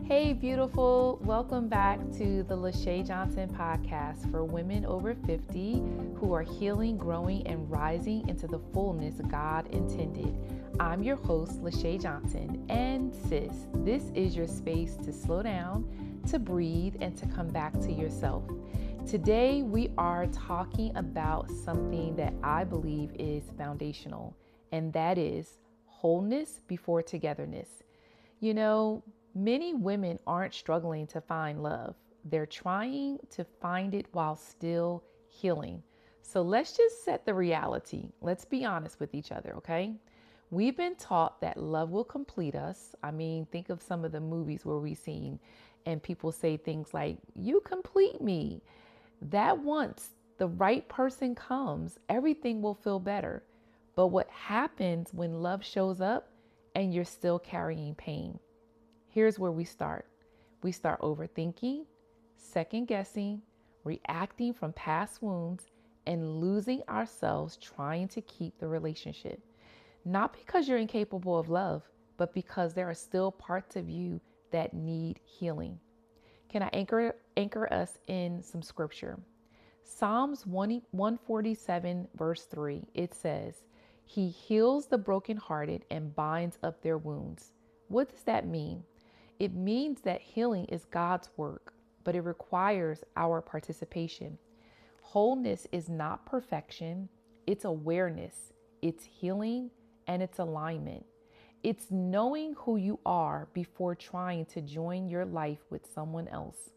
Hey, beautiful. Welcome back to the Lashay Johnson podcast for women over 50 who are healing, growing, and rising into the fullness God intended. I'm your host, Lashay Johnson. And sis, this is your space to slow down, to breathe, and to come back to yourself. Today, we are talking about something that I believe is foundational, and that is wholeness before togetherness. You know, many women aren't struggling to find love. They're trying to find it while still healing. So let's just set the reality. Let's be honest with each other, okay? We've been taught that love will complete us. I mean, think of some of the movies where we've seen and people say things like, "You complete me." That once the right person comes, everything will feel better. But what happens when love shows up and you're still carrying pain? Here's where we start. We start overthinking, second guessing, reacting from past wounds, and losing ourselves trying to keep the relationship. Not because you're incapable of love, but because there are still parts of you that need healing. Can I anchor us in some scripture? Psalms 147 verse 3, it says, "He heals the brokenhearted and binds up their wounds." What does that mean? It means that healing is God's work, but it requires our participation. Wholeness is not perfection, it's awareness, it's healing, and it's alignment. It's knowing who you are before trying to join your life with someone else.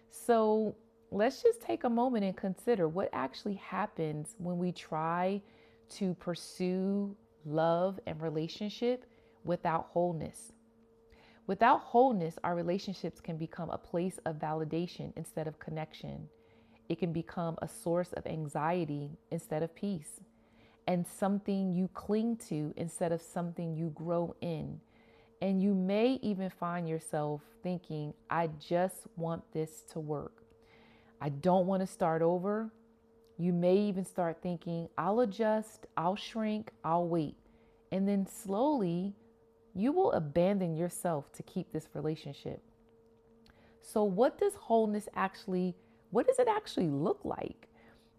So let's just take a moment and consider what actually happens when we try to pursue love and relationship without wholeness. Without wholeness, our relationships can become a place of validation instead of connection. It can become a source of anxiety instead of peace, and something you cling to instead of something you grow in. And you may even find yourself thinking, "I just want this to work. I don't want to start over." You may even start thinking, "I'll adjust, I'll shrink, I'll wait." And then slowly, you will abandon yourself to keep this relationship. So what does what does it actually look like?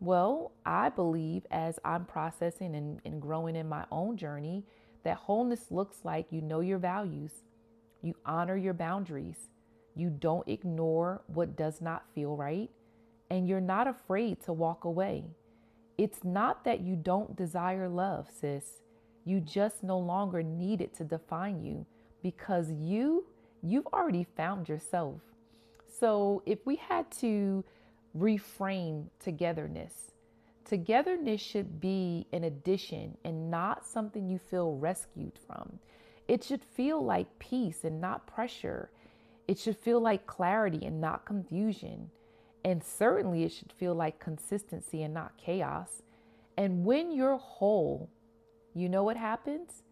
Well, I believe as I'm processing and growing in my own journey, that wholeness looks like you know your values, you honor your boundaries, you don't ignore what does not feel right, and you're not afraid to walk away. It's not that you don't desire love, sis. You just no longer need it to define you because you've already found yourself. So if we had to reframe togetherness, togetherness should be an addition and not something you feel rescued from. It should feel like peace and not pressure. It should feel like clarity and not confusion. And certainly it should feel like consistency and not chaos. And when you're whole, you know what happens?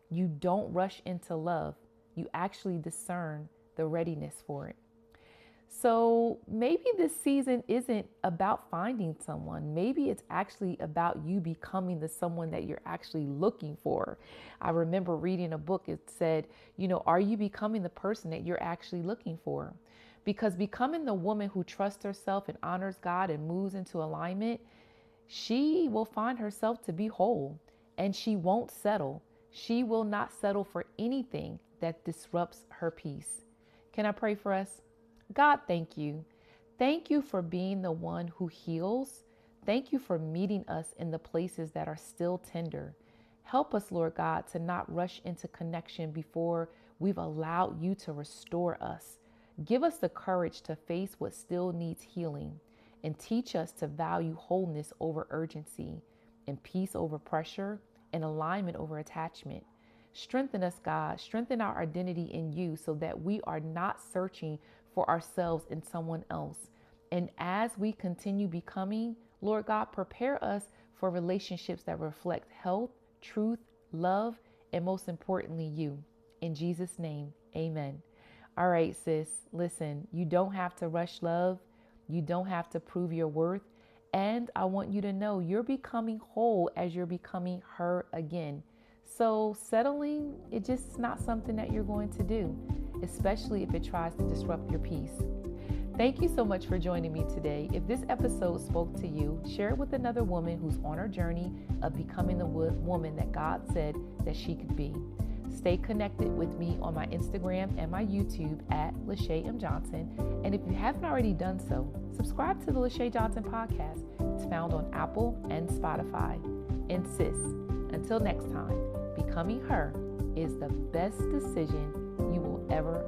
You don't rush into love. You actually discern the readiness for it. So maybe this season isn't about finding someone. Maybe it's actually about you becoming the someone that you're actually looking for. I remember reading a book. It said, are you becoming the person that you're actually looking for? Because becoming the woman who trusts herself and honors God and moves into alignment, she will find herself to be whole. And she won't settle. She will not settle for anything that disrupts her peace. Can I pray for us? God, thank you. Thank you for being the one who heals. Thank you for meeting us in the places that are still tender. Help us, Lord God, to not rush into connection before we've allowed you to restore us. Give us the courage to face what still needs healing and teach us to value wholeness over urgency and peace over pressure and alignment over attachment. Strengthen us, God. Strengthen our identity in you so that we are not searching for ourselves in someone else. And as we continue becoming, Lord God, prepare us for relationships that reflect health, truth, love, and most importantly, you. In Jesus' name, amen. All right, sis, listen, you don't have to rush love. You don't have to prove your worth. And I want you to know you're becoming whole as you're becoming her again. So settling, it's just not something that you're going to do. especially if it tries to disrupt your peace. Thank you so much for joining me today. If this episode spoke to you, share it with another woman who's on her journey of becoming the woman that God said that she could be. Stay connected with me on my Instagram and my YouTube at Lashay Johnson. And if you haven't already done so, subscribe to the Lashay Johnson podcast. It's found on Apple and Spotify. And sis, until next time, becoming her is the best decision you will ever